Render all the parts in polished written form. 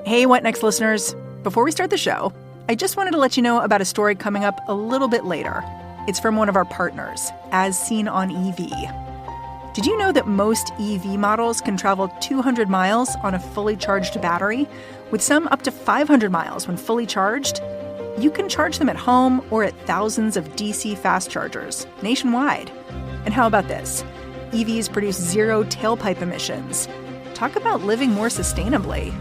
Hey, What Next listeners. Before we start the show, I just wanted to let you know about a story coming up a little bit later. It's from one of our partners, As Seen on EV. Did you know that most EV models can travel 200 miles on a fully charged battery, with some up to 500 miles when fully charged? You can charge them at home or at thousands of DC fast chargers nationwide. And how about this? EVs produce zero tailpipe emissions. Talk about living more sustainably.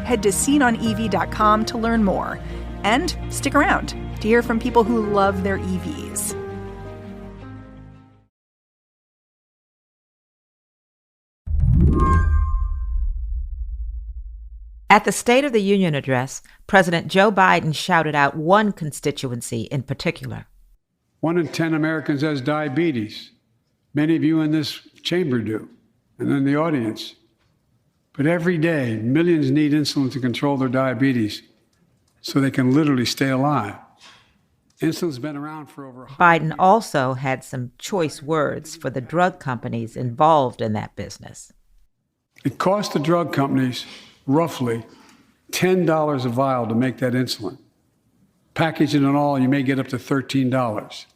Head to seenonev.com to learn more. And stick around to hear from people who love their EVs. At the State of the Union address, President Joe Biden shouted out one constituency in particular. 1 in 10 Americans has diabetes. Many of you in this chamber do, and in the audience. But every day, millions need insulin to control their diabetes so they can literally stay alive. Insulin's been around for over 100 Biden years. also had some choice words for the drug companies involved in that business. It costs the drug companies roughly $10 a vial to make that insulin. Packaging and all, you may get up to $13.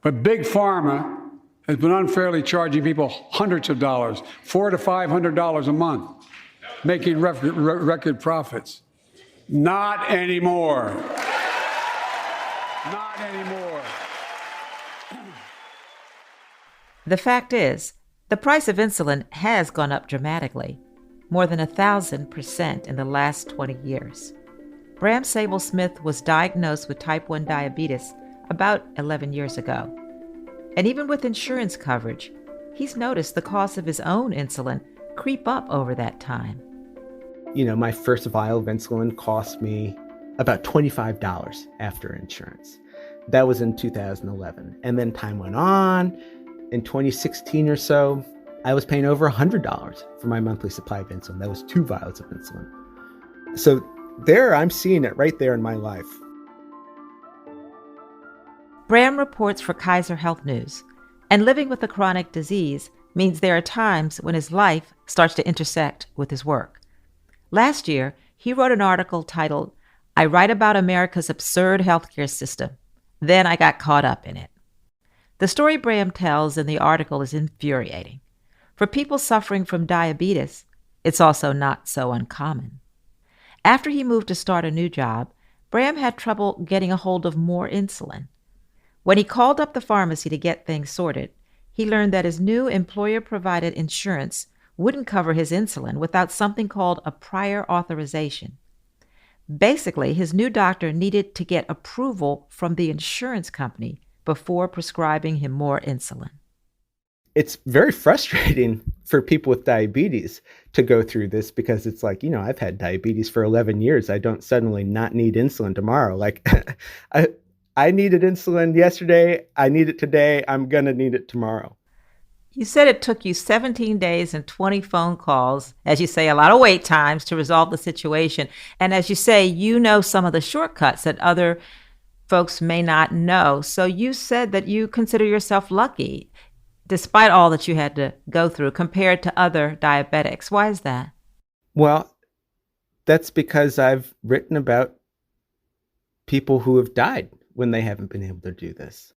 But Big Pharma has been unfairly charging people hundreds of dollars, $400 to $500 a month, making record profits. Not anymore. Not anymore. The fact is, the price of insulin has gone up dramatically, more than 1,000% in the last 20 years. Bram Sable-Smith was diagnosed with type 1 diabetes about 11 years ago. And even with insurance coverage, he's noticed the cost of his own insulin creep up over that time. You know, my first vial of insulin cost me about $25 after insurance. That was in 2011. And then time went on. In 2016 or so, I was paying over $100 for my monthly supply of insulin. That was 2 vials of insulin. So there, I'm seeing it right there in my life. Bram reports for Kaiser Health News, and living with a chronic disease means there are times when his life starts to intersect with his work. Last year, he wrote an article titled, "I Write About America's Absurd Healthcare System. Then I Got Caught Up in It." The story Bram tells in the article is infuriating. For people suffering from diabetes, it's also not so uncommon. After he moved to start a new job, Bram had trouble getting a hold of more insulin. When he called up the pharmacy to get things sorted, he learned that his new employer-provided insurance wouldn't cover his insulin without something called a prior authorization. Basically, his new doctor needed to get approval from the insurance company before prescribing him more insulin. It's very frustrating for people with diabetes to go through this because it's like, you know, I've had diabetes for 11 years. I don't suddenly not need insulin tomorrow. Like I needed insulin yesterday. I need it today. I'm going to need it tomorrow. You said it took you 17 days and 20 phone calls, as you say, a lot of wait times to resolve the situation. And as you say, you know some of the shortcuts that other folks may not know. So you said that you consider yourself lucky, despite all that you had to go through compared to other diabetics. Why is that? Well, that's because I've written about people who have died when they haven't been able to do this.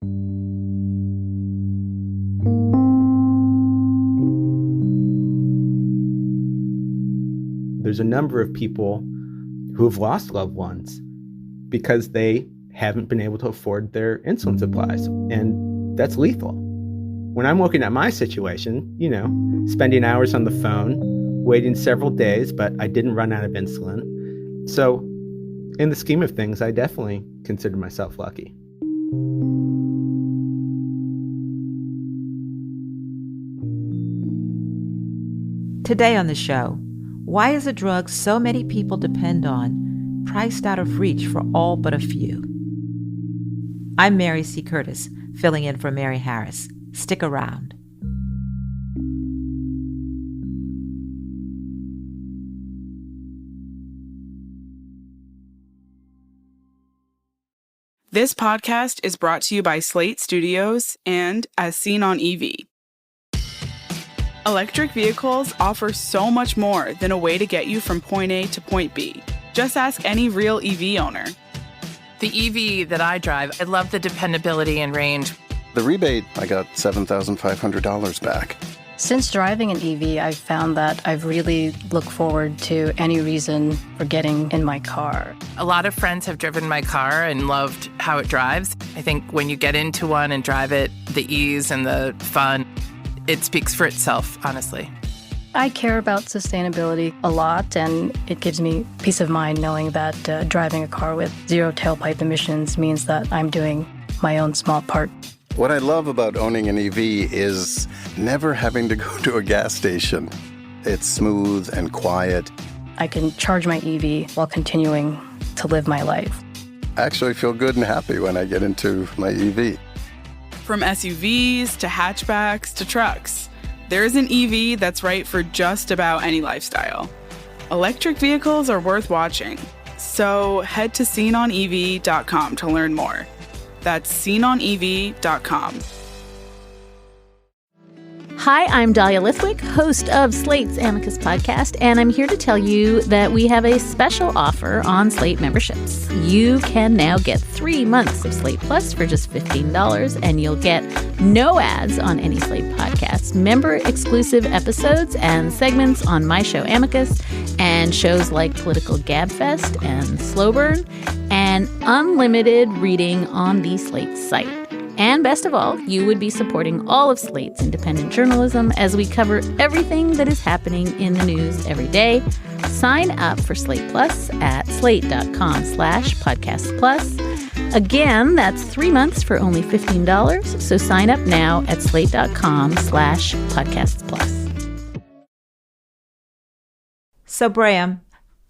There's a number of people who have lost loved ones because they haven't been able to afford their insulin supplies, and that's lethal. When I'm looking at my situation, you know, spending hours on the phone, waiting several days, but I didn't run out of insulin. So in the scheme of things, I definitely consider myself lucky. Today on the show, why is a drug so many people depend on priced out of reach for all but a few? I'm Mary C. Curtis, filling in for Mary Harris. Stick around. This podcast is brought to you by Slate Studios and As Seen on EV. Electric vehicles offer so much more than a way to get you from point A to point B. Just ask any real EV owner. The EV that I drive, I love the dependability and range. The rebate, I got $7,500 back. Since driving an EV, I've found that I've really looked forward to any reason for getting in my car. A lot of friends have driven my car and loved how it drives. I think when you get into one and drive it, the ease and the fun, it speaks for itself, honestly. I care about sustainability a lot, and it gives me peace of mind knowing that driving a car with zero tailpipe emissions means that I'm doing my own small part. What I love about owning an EV is never having to go to a gas station. It's smooth and quiet. I can charge my EV while continuing to live my life. I actually feel good and happy when I get into my EV. From SUVs to hatchbacks to trucks, there's an EV that's right for just about any lifestyle. Electric vehicles are worth watching, so head to sceneonev.com to learn more. That's sceneonev.com. Hi, I'm Dahlia Lithwick, host of Slate's Amicus podcast, and I'm here to tell you that we have a special offer on Slate memberships. You can now get 3 months of Slate Plus for just $15, and you'll get no ads on any Slate podcasts, member-exclusive episodes and segments on my show Amicus, and shows like Political Gabfest and Slow Burn, and unlimited reading on the Slate site. And best of all, you would be supporting all of Slate's independent journalism as we cover everything that is happening in the news every day. Sign up for Slate Plus at slate.com/podcast plus. Again, that's 3 months for only $15. So sign up now at slate.com/podcasts plus. So, Bram,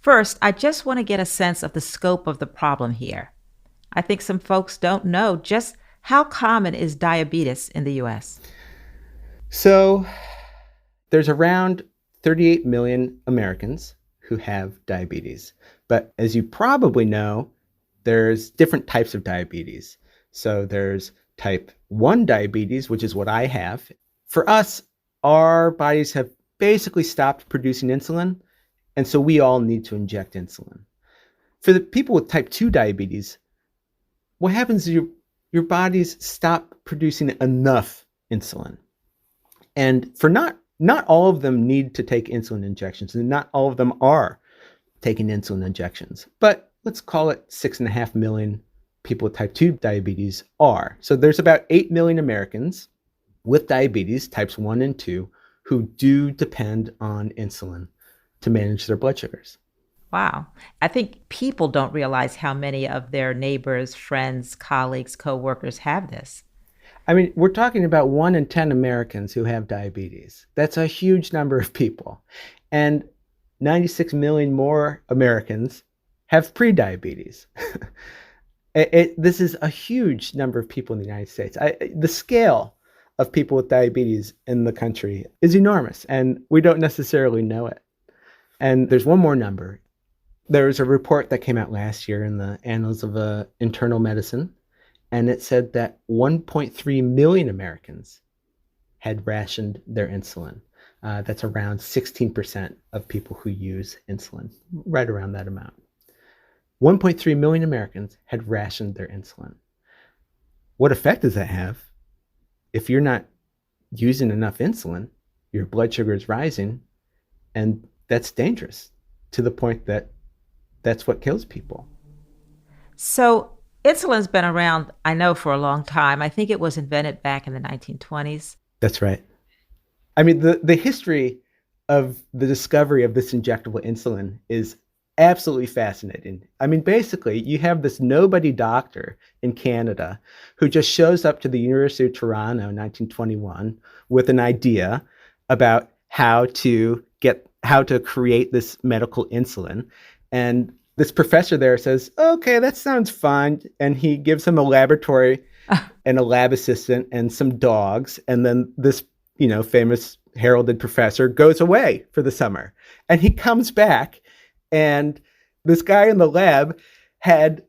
first, I just want to get a sense of the scope of the problem here. I think some folks don't know just how common is diabetes in the U.S.? So there's around 38 million Americans who have diabetes. But as you probably know, there's different types of diabetes. So there's type 1 diabetes, which is what I have. For us, our bodies have basically stopped producing insulin, and so we all need to inject insulin. For the people with type 2 diabetes, what happens is your bodies stop producing enough insulin. And for not all of them need to take insulin injections, and not all of them are taking insulin injections. But let's call it 6.5 million people with type 2 diabetes are. So there's about 8 million Americans with diabetes, types 1 and 2, who do depend on insulin to manage their blood sugars. Wow. I think people don't realize how many of their neighbors, friends, colleagues, co-workers have this. I mean, we're talking about 1 in 10 Americans who have diabetes. That's a huge number of people. And 96 million more Americans have prediabetes. This is a huge number of people in the United States. The scale of people with diabetes in the country is enormous, and we don't necessarily know it. And there's one more number. There was a report that came out last year in the Annals of Internal Medicine, and it said that 1.3 million Americans had rationed their insulin. That's around 16% of people who use insulin, right around that amount. 1.3 million Americans had rationed their insulin. What effect does that have? If you're not using enough insulin, your blood sugar is rising, and that's dangerous to the point that that's what kills people. So insulin's been around, I know, for a long time. I think it was invented back in the 1920s. That's right. I mean, the history of the discovery of this injectable insulin is absolutely fascinating. I mean, basically, you have this nobody doctor in Canada who just shows up to the University of Toronto in 1921 with an idea about how to create this medical insulin. And this professor there says, okay, that sounds fun. And he gives him a laboratory and a lab assistant and some dogs. And then this, famous heralded professor goes away for the summer. And he comes back, and this guy in the lab had,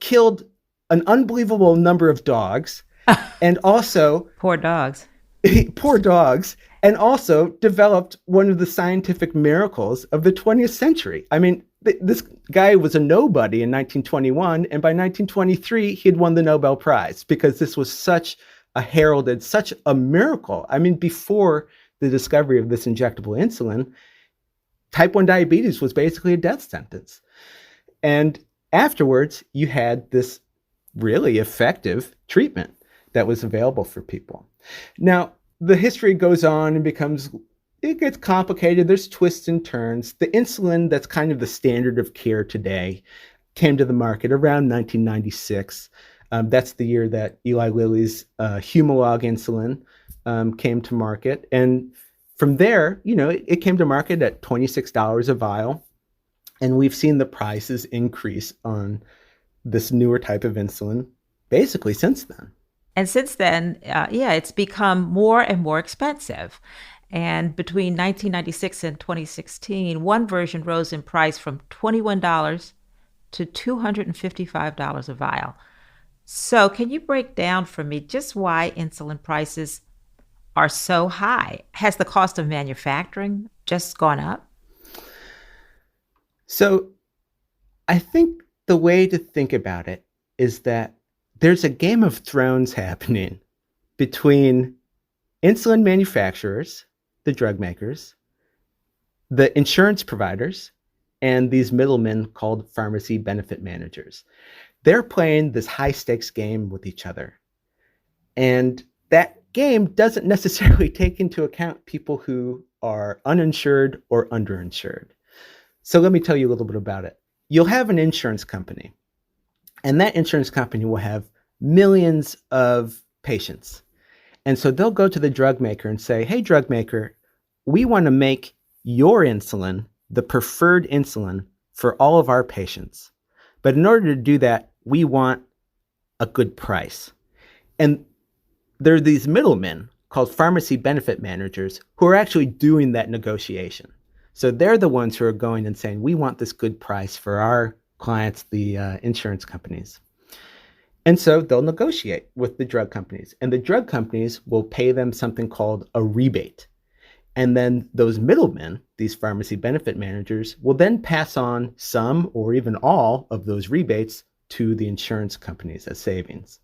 killed an unbelievable number of dogs. And also, Poor dogs. poor dogs, and also developed one of the scientific miracles of the 20th century. I mean, this guy was a nobody in 1921, and by 1923, he had won the Nobel Prize because this was such a heralded, such a miracle. I mean, before the discovery of this injectable insulin, type 1 diabetes was basically a death sentence. And afterwards, you had this really effective treatment that was available for people. Now, the history goes on and it gets complicated. There's twists and turns. The insulin that's kind of the standard of care today came to the market around 1996. That's the year that Eli Lilly's Humalog insulin came to market. And from there, it came to market at $26 a vial. And we've seen the prices increase on this newer type of insulin basically since then. And since then, it's become more and more expensive. And between 1996 and 2016, one version rose in price from $21 to $255 a vial. So can you break down for me just why insulin prices are so high? Has the cost of manufacturing just gone up? So I think the way to think about it is that there's a Game of Thrones happening between insulin manufacturers, the drug makers, the insurance providers, and these middlemen called pharmacy benefit managers. They're playing this high-stakes game with each other. And that game doesn't necessarily take into account people who are uninsured or underinsured. So let me tell you a little bit about it. You'll have an insurance company, and that insurance company will have millions of patients. And so they'll go to the drug maker and say, hey, drug maker, we want to make your insulin the preferred insulin for all of our patients. But in order to do that, we want a good price. And there are these middlemen called pharmacy benefit managers who are actually doing that negotiation. So they're the ones who are going and saying, we want this good price for our clients, the insurance companies. And so they'll negotiate with the drug companies, and the drug companies will pay them something called a rebate. And then those middlemen, these pharmacy benefit managers, will then pass on some or even all of those rebates to the insurance companies as savings.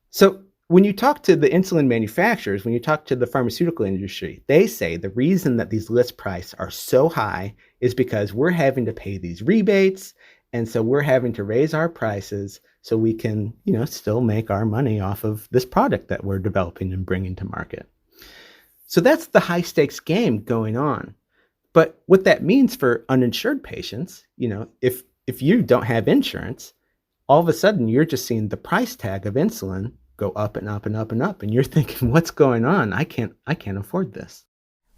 So when you talk to the insulin manufacturers, when you talk to the pharmaceutical industry, they say the reason that these list prices are so high is because we're having to pay these rebates. And so we're having to raise our prices so we can, still make our money off of this product that we're developing and bringing to market. So that's the high stakes game going on. But what that means for uninsured patients, if you don't have insurance, all of a sudden you're just seeing the price tag of insulin go up and up and up and up. And you're thinking, what's going on? I can't afford this.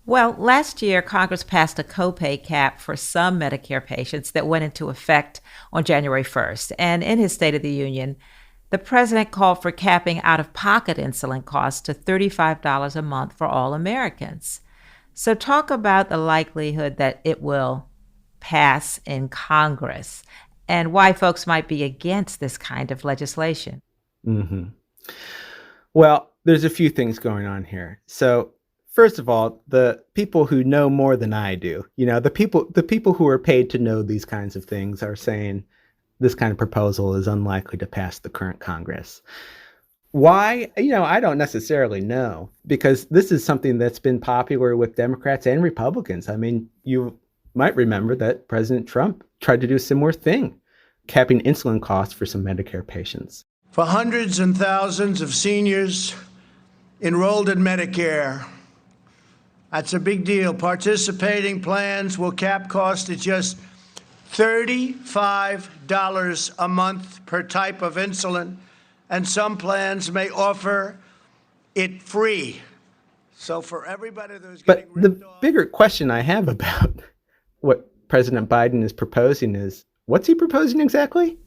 Well, last year, Congress passed a copay cap for some Medicare patients that went into effect on January 1st. And in his State of the Union, the president called for capping out-of-pocket insulin costs to $35 a month for all Americans. So talk about the likelihood that it will pass in Congress and why folks might be against this kind of legislation. Mm-hmm. Well, there's a few things going on here. So first of all, the people who know more than I do, the people who are paid to know these kinds of things are saying this kind of proposal is unlikely to pass the current Congress. Why? I don't necessarily know, because this is something that's been popular with Democrats and Republicans. I mean, you might remember that President Trump tried to do a similar thing, capping insulin costs for some Medicare patients. For hundreds and thousands of seniors enrolled in Medicare, that's a big deal. Participating plans will cap cost at just $35 a month per type of insulin, and some plans may offer it free. So for everybody who's getting ripped off. But the bigger question I have about what President Biden is proposing is, what's he proposing exactly?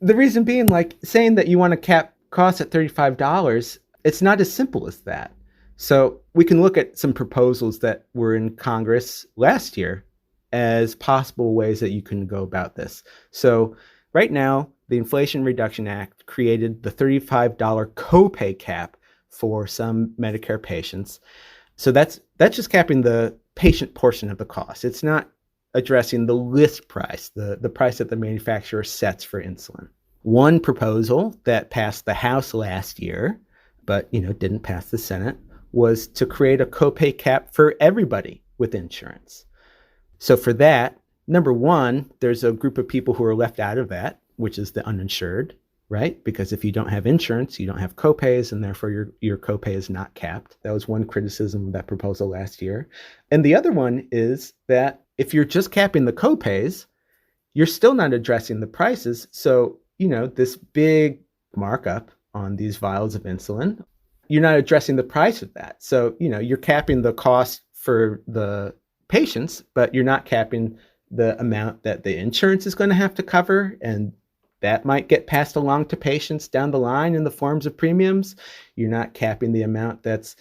The reason being, saying that you want to cap costs at $35, it's not as simple as that. So we can look at some proposals that were in Congress last year as possible ways that you can go about this. So right now, the Inflation Reduction Act created the $35 copay cap for some Medicare patients. So that's just capping the patient portion of the cost. It's not addressing the list price, the price that the manufacturer sets for insulin. One proposal that passed the House last year, but didn't pass the Senate, was to create a copay cap for everybody with insurance. So for that, number one, there's a group of people who are left out of that, which is the uninsured, right? Because if you don't have insurance, you don't have copays, and therefore your copay is not capped. That was one criticism of that proposal last year. And the other one is that if you're just capping the copays, you're still not addressing the prices. So, this big markup on these vials of insulin, you're not addressing the price of that. So, you're capping the cost for the patients, but you're not capping the amount that the insurance is going to have to cover, and that might get passed along to patients down the line in the forms of premiums. You're not capping the amount that's,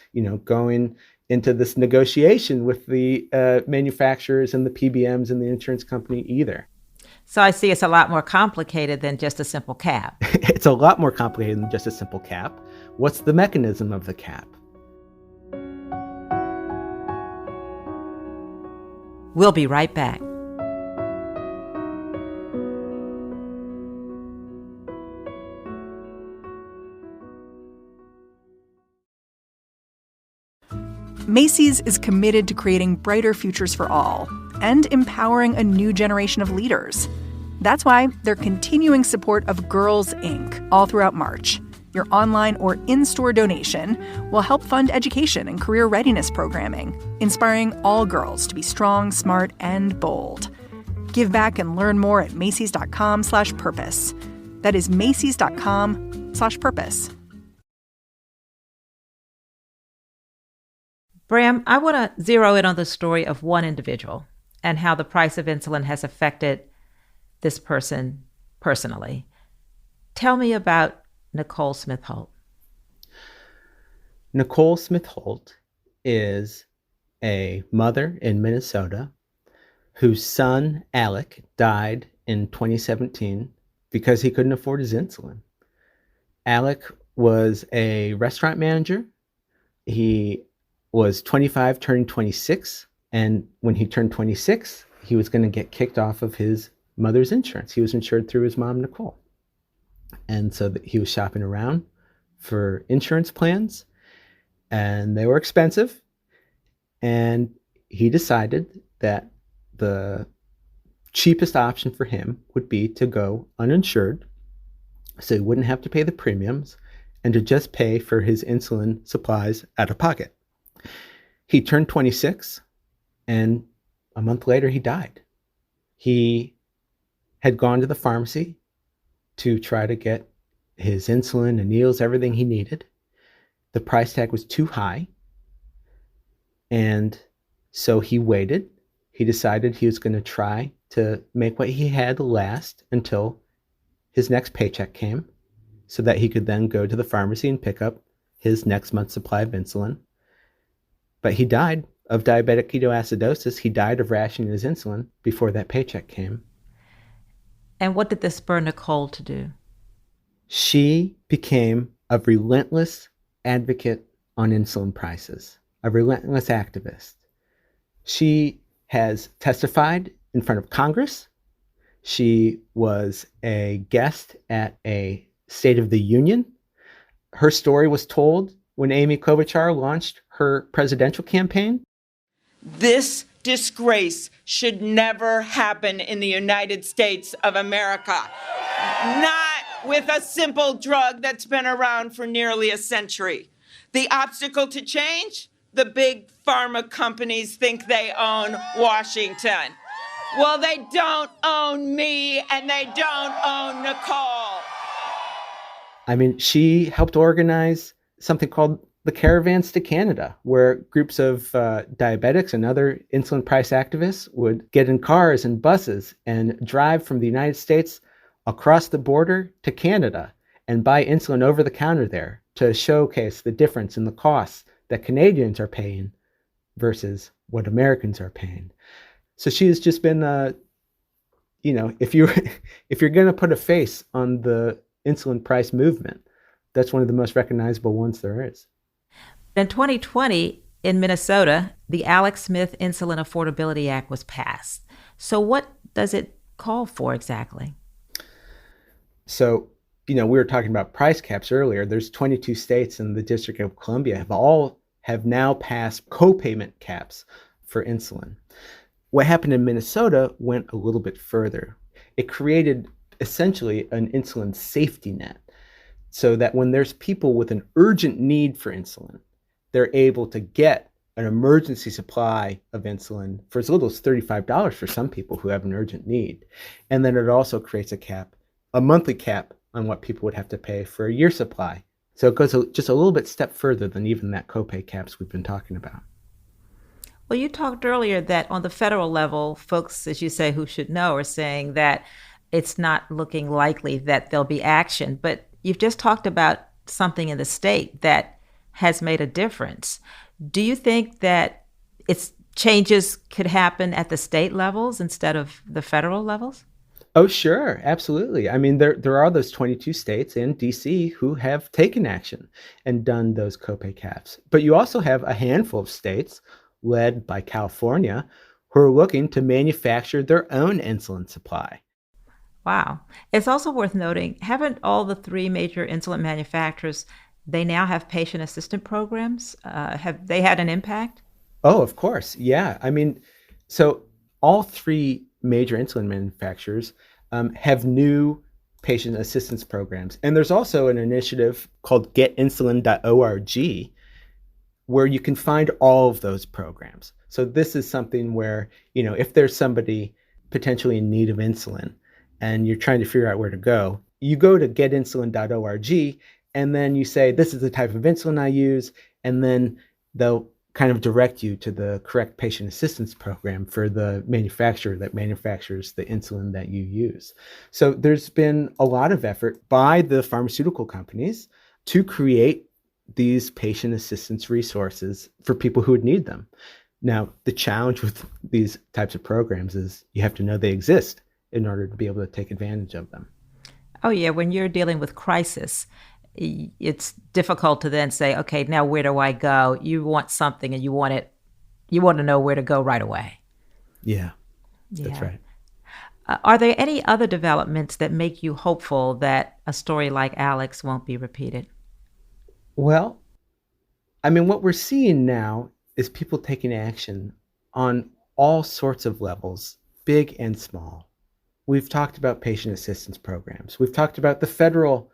going into this negotiation with the manufacturers and the PBMs and the insurance company either. So I see it's a lot more complicated than just a simple cap. It's a lot more complicated than just a simple cap. What's the mechanism of the cap? We'll be right back. Macy's is committed to creating brighter futures for all and empowering a new generation of leaders. That's why they're continuing support of Girls Inc. all throughout March. Your online or in-store donation will help fund education and career readiness programming, inspiring all girls to be strong, smart, and bold. Give back and learn more at Macys.com/purpose. That is Macys.com/purpose. Bram, I want to zero in on the story of one individual and how the price of insulin has affected this person personally. Tell me about Nicole Smith Holt. Nicole Smith Holt is a mother in Minnesota whose son, Alec, died in 2017 because he couldn't afford his insulin. Alec was a restaurant manager. He was 25, turning 26. And when he turned 26, he was going to get kicked off of his mother's insurance. He was insured through his mom, Nicole. And so he was shopping around for insurance plans, and they were expensive. And he decided that the cheapest option for him would be to go uninsured, so he wouldn't have to pay the premiums, and to just pay for his insulin supplies out of pocket. He turned 26, and a month later, he died. He had gone to the pharmacy to try to get his insulin and needles, everything he needed. The price tag was too high, and so he waited. He decided he was going to try to make what he had last until his next paycheck came, so that he could then go to the pharmacy and pick up his next month's supply of insulin. But he died of diabetic ketoacidosis. He died of rationing his insulin before that paycheck came. And what did this spur Nicole to do? She became a relentless advocate on insulin prices, a relentless activist. She has testified in front of Congress. She was a guest at a State of the Union. Her story was told when Amy Klobuchar launched her presidential campaign. This disgrace should never happen in the United States of America. Not with a simple drug that's been around for nearly a century. The obstacle to change? The big pharma companies think they own Washington. Well, they don't own me, and they don't own Nicole. I mean, she helped organize something called the Caravans to Canada, where groups of diabetics and other insulin price activists would get in cars and buses and drive from the United States across the border to Canada and buy insulin over the counter there to showcase the difference in the costs that Canadians are paying versus what Americans are paying. So she has just been, if you're going to put a face on the insulin price movement, that's one of the most recognizable ones there is. In 2020, in Minnesota, the Alex Smith Insulin Affordability Act was passed. So what does it call for exactly? So, we were talking about price caps earlier. There's 22 states and the District of Columbia have now passed co-payment caps for insulin. What happened in Minnesota went a little bit further. It created essentially an insulin safety net so that when there's people with an urgent need for insulin, they're able to get an emergency supply of insulin for as little as $35 for some people who have an urgent need. And then it also creates a monthly cap on what people would have to pay for a year supply. So it goes just a little bit step further than even that copay caps we've been talking about. Well, you talked earlier that on the federal level, folks, as you say, who should know are saying that it's not looking likely that there'll be action. But you've just talked about something in the state that has made a difference. Do you think that changes could happen at the state levels instead of the federal levels? Oh, sure. Absolutely. I mean, there are those 22 states and DC who have taken action and done those copay caps. But you also have a handful of states led by California who are looking to manufacture their own insulin supply. Wow. It's also worth noting, haven't all the three major insulin manufacturers, they now have patient assistance programs? Have they had an impact? Oh, of course. Yeah. I mean, so all three major insulin manufacturers have new patient assistance programs. And there's also an initiative called getinsulin.org where you can find all of those programs. So this is something where, if there's somebody potentially in need of insulin and you're trying to figure out where to go, you go to getinsulin.org and then you say, this is the type of insulin I use. And then they'll kind of direct you to the correct patient assistance program for the manufacturer that manufactures the insulin that you use. So there's been a lot of effort by the pharmaceutical companies to create these patient assistance resources for people who would need them. Now, the challenge with these types of programs is you have to know they exist in order to be able to take advantage of them. Oh, yeah. When you're dealing with crisis, it's difficult to then say, okay, now where do I go? You want something and you want to know where to go right away. Yeah. That's right. Are there any other developments that make you hopeful that a story like Alex won't be repeated? Well, I mean, what we're seeing now is people taking action on all sorts of levels, big and small. We've talked about patient assistance programs. We've talked about the federal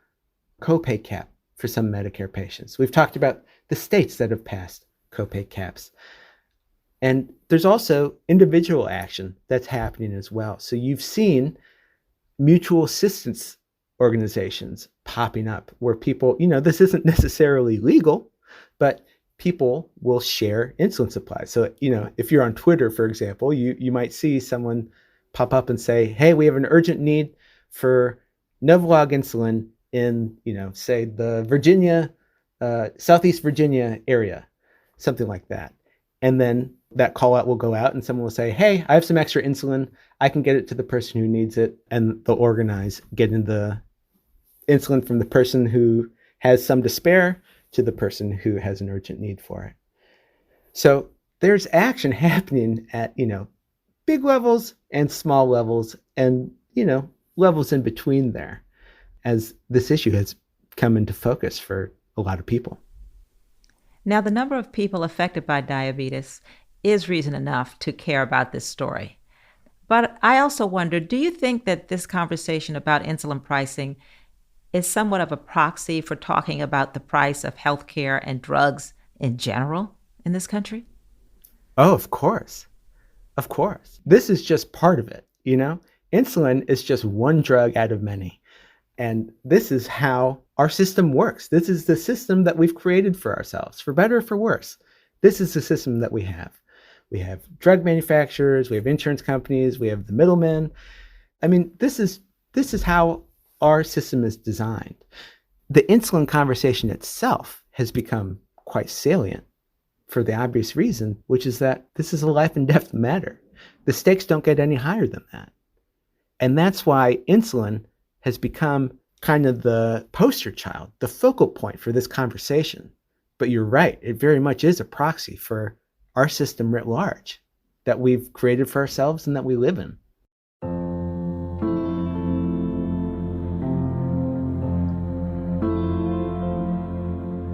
copay cap for some Medicare patients. We've talked about the states that have passed copay caps. And there's also individual action that's happening as well. So you've seen mutual assistance organizations popping up where people, this isn't necessarily legal, but people will share insulin supplies. So, if you're on Twitter, for example, you might see someone pop up and say, hey, we have an urgent need for Novolog insulin in, say the Virginia, Southeast Virginia area, something like that. And then that call out will go out and someone will say, hey, I have some extra insulin. I can get it to the person who needs it. And they'll organize getting the insulin from the person who has some to spare to the person who has an urgent need for it. So there's action happening at, big levels and small levels and, levels in between there as this issue has come into focus for a lot of people. Now, the number of people affected by diabetes is reason enough to care about this story. But I also wonder, do you think that this conversation about insulin pricing is somewhat of a proxy for talking about the price of healthcare and drugs in general in this country? Oh, of course. Of course. This is just part of it, Insulin is just one drug out of many. And this is how our system works. This is the system that we've created for ourselves, for better or for worse. This is the system that we have. We have drug manufacturers, we have insurance companies, we have the middlemen. I mean, this is how our system is designed. The insulin conversation itself has become quite salient for the obvious reason, which is that this is a life and death matter. The stakes don't get any higher than that. And that's why insulin has become kind of the poster child, the focal point for this conversation. But you're right. It very much is a proxy for our system writ large that we've created for ourselves and that we live in.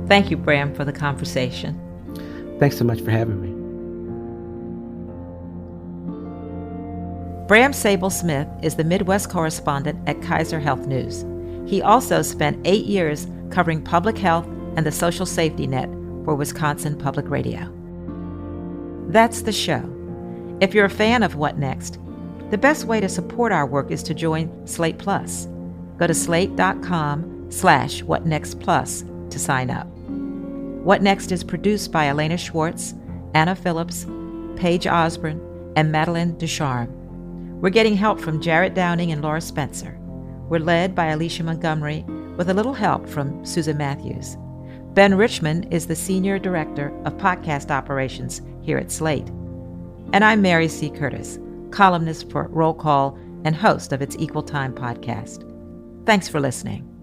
Thank you, Bram, for the conversation. Thanks so much for having me. Bram Sable-Smith is the Midwest correspondent at Kaiser Health News. He also spent 8 years covering public health and the social safety net for Wisconsin Public Radio. That's the show. If you're a fan of What Next, the best way to support our work is to join Slate Plus. Go to slate.com/whatnextplus to sign up. What Next is produced by Elena Schwartz, Anna Phillips, Paige Osborne, and Madeline Ducharme. We're getting help from Jarrett Downing and Laura Spencer. We're led by Alicia Montgomery with a little help from Susan Matthews. Ben Richmond is the Senior Director of Podcast Operations here at Slate. And I'm Mary C. Curtis, columnist for Roll Call and host of its Equal Time podcast. Thanks for listening.